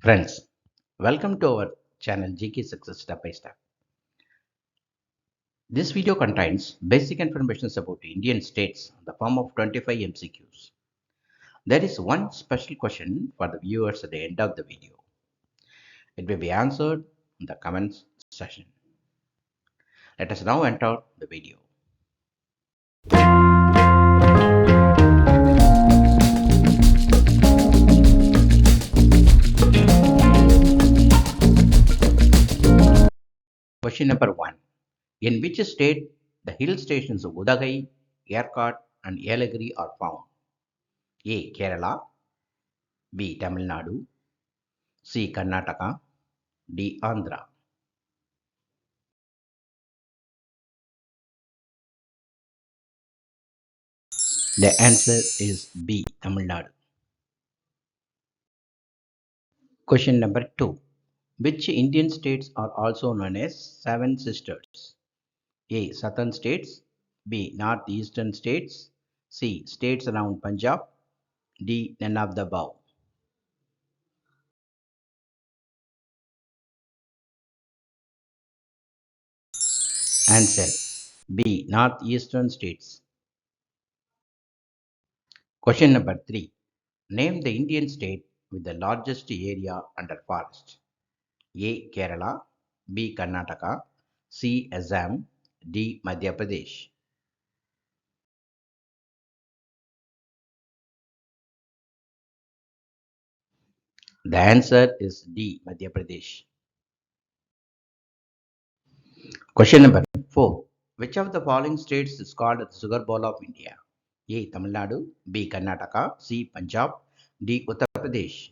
Friends, welcome to our channel GK Success Step by Step. This video contains basic information about Indian states in the form of 25 MCQs. There is one special question for the viewers at the end of the video. It will be answered in the comments section. Let us now enter the video. Question number 1. In which state the hill stations of Udagai, Yercaud and Yelagiri are found? A. Kerala, B. Tamil Nadu, C. Karnataka, D. Andhra. The answer is B. Tamil Nadu. Question number 2. Which Indian states are also known as Seven Sisters? A. Southern states, B. Northeastern states, C. States around Punjab, D. None of the above. Answer B. Northeastern states. Question number 3. Name the Indian state with the largest area under forest. A. Kerala, B. Karnataka, C. Assam, D. Madhya Pradesh. The answer is D. Madhya Pradesh. Question number 4. Which of the following states is called the sugar bowl of India? A. Tamil Nadu, B. Karnataka, C. Punjab, D. Uttar Pradesh.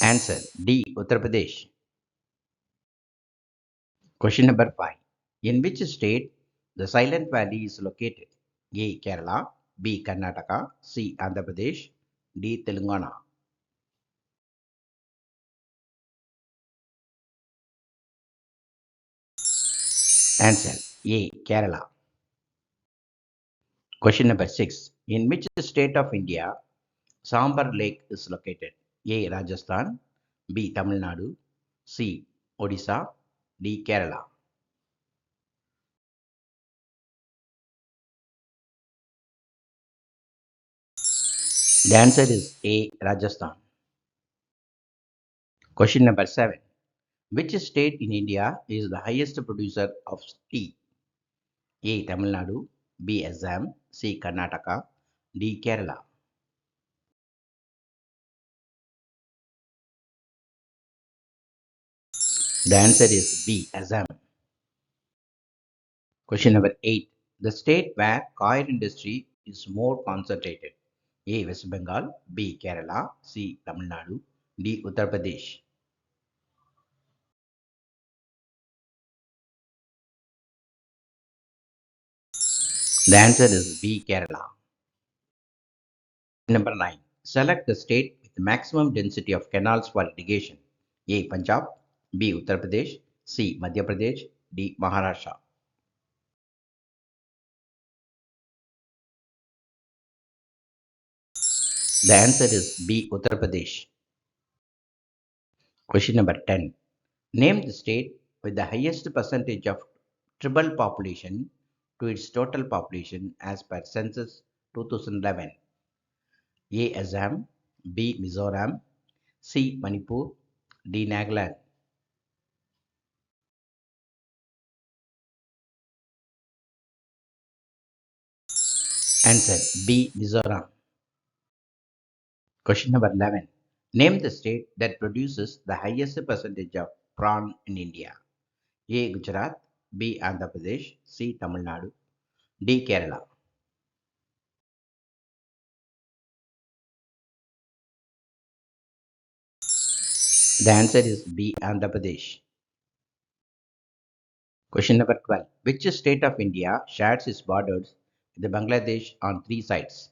Answer D. Uttar Pradesh. Question number 5. In which state the Silent Valley is located? A. Kerala, B. Karnataka, C. Andhra Pradesh, D. Telangana. Answer A. Kerala. Question number 6. In which state of India Sambar Lake is located? A. Rajasthan, B. Tamil Nadu, C. Odisha, D. Kerala. The answer is A. Rajasthan. Question number 7. Which state in India is the highest producer of tea? A. Tamil Nadu, B. Assam, C. Karnataka, D. Kerala. The answer is B. Assam. Question number 8. The state where coir industry is more concentrated. A. West Bengal, B. Kerala, C. Tamil Nadu, D. Uttar Pradesh. The answer is B. Kerala. Number 9. Select the state with the maximum density of canals for irrigation. A. Punjab, B. Uttar Pradesh, C. Madhya Pradesh, D. Maharashtra. The answer is B. Uttar Pradesh. Question number 10. Name the state with the highest percentage of tribal population to its total population as per census 2011. A. Assam, B. Mizoram, C. Manipur, D. Nagaland. Answer B. Mizoram. Question number 11. Name the state that produces the highest percentage of prawn in India. A. Gujarat, B. Andhra Pradesh, C. Tamil Nadu, D. Kerala. The answer is B. Andhra Pradesh. Question number 12. Which state of India shares its borders with Bangladesh on three sides?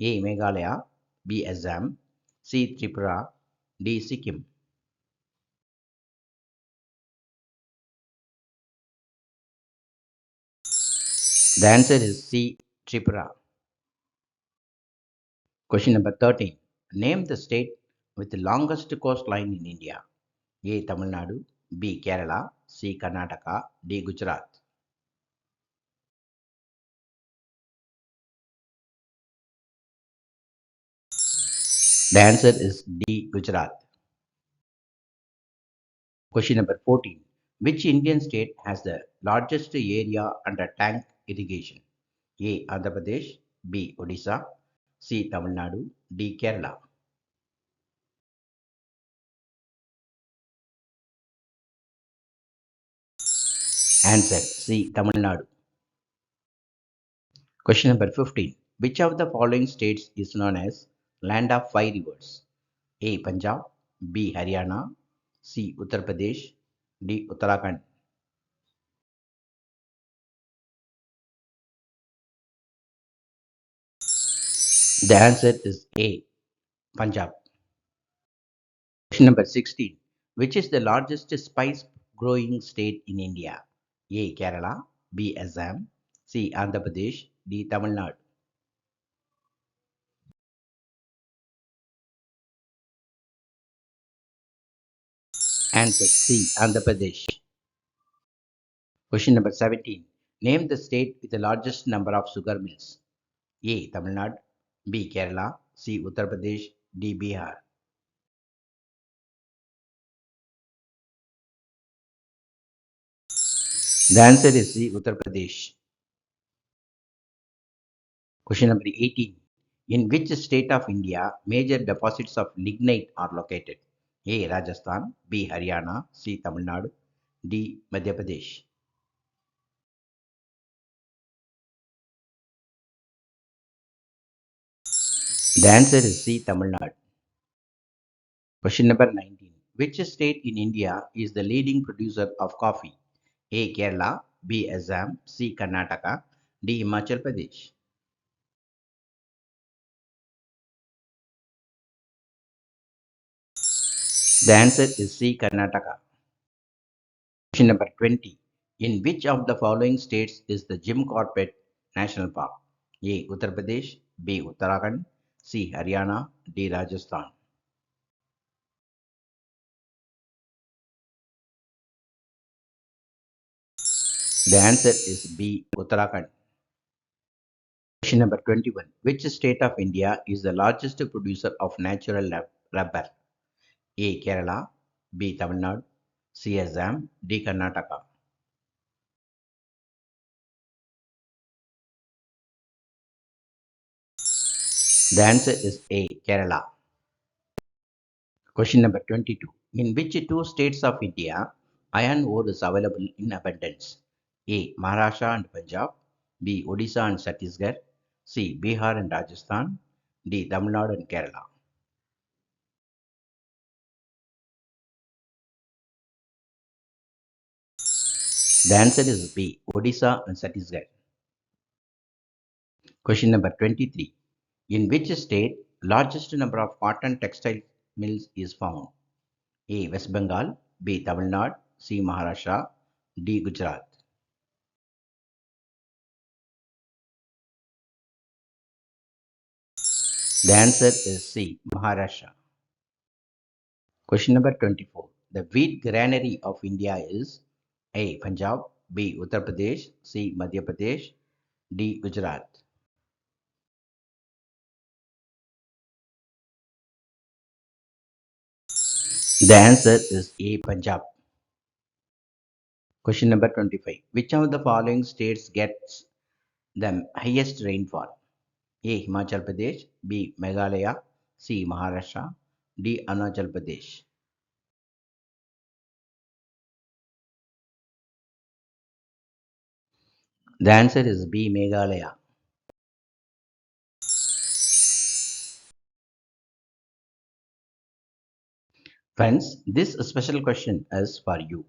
A. Meghalaya, B. Assam, C. Tripura, D. Sikkim. The answer is C. Tripura. Question number 13. Name the state with the longest coastline in India. A. Tamil Nadu, B. Kerala, C. Karnataka, D. Gujarat. The answer is D. Gujarat. Question number 14. Which Indian state has the largest area under tank irrigation? A. Andhra Pradesh, B. Odisha, C. Tamil Nadu, D. Kerala. Answer C. Tamil Nadu. Question number 15. Which of the following states is known as Land of Five Rivers? A. Punjab, B. Haryana, C. Uttar Pradesh, D. Uttarakhand. The answer is A. Punjab. Question number 16. Which is the largest spice growing state in India? A. Kerala, B. Assam, C. Andhra Pradesh, D. Tamil Nadu. Answer C. Andhra Pradesh. Question number 17. Name the state with the largest number of sugar mills. A. Tamil Nadu, B. Kerala, C. Uttar Pradesh, D. Bihar. The answer is C. Uttar Pradesh. Question number 18. In which state of India major deposits of lignite are located? A. Rajasthan, B. Haryana, C. Tamil Nadu, D. Madhya Pradesh. The answer is C. Tamil Nadu. Question number 19. Which state in India is the leading producer of coffee? A. Kerala, B. Assam, C. Karnataka, D. Himachal Pradesh. The answer is C. Karnataka. Question number 20. In which of the following states is the Jim Corbett National Park? A. Uttar Pradesh, B. Uttarakhand, C. Haryana, D. Rajasthan. The answer is B. Uttarakhand. Question number 21. Which state of India is the largest producer of natural rubber? A. Kerala, B. Tamil Nadu, C. Assam, D. Karnataka. The answer is A. Kerala. Question number 22. In which two states of India iron ore is available in abundance? A. Maharashtra and Punjab, B. Odisha and Chhattisgarh, C. Bihar and Rajasthan, D. Tamil Nadu and Kerala. The answer is B. Odisha and Chhattisgarh. Question number 23. In which state largest number of cotton textile mills is found? A. West Bengal, B. Tamil Nadu, C. Maharashtra, D. Gujarat. The answer is C. Maharashtra. Question number 24. The wheat granary of India is A. Punjab, B. Uttar Pradesh, C. Madhya Pradesh, D. Gujarat. The answer is A. Punjab. Question number 25. Which of the following states gets the highest rainfall? A. Himachal Pradesh, B. Meghalaya, C. Maharashtra, D. Arunachal Pradesh. The answer is B. Meghalaya. Friends, this special question is for you.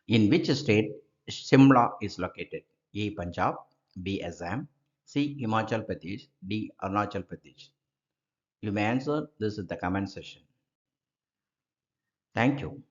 In which state Shimla is located? A. Punjab, B. Assam, C. Himachal Pradesh, D. Arunachal Pradesh. You may answer this in the comment section. Thank you.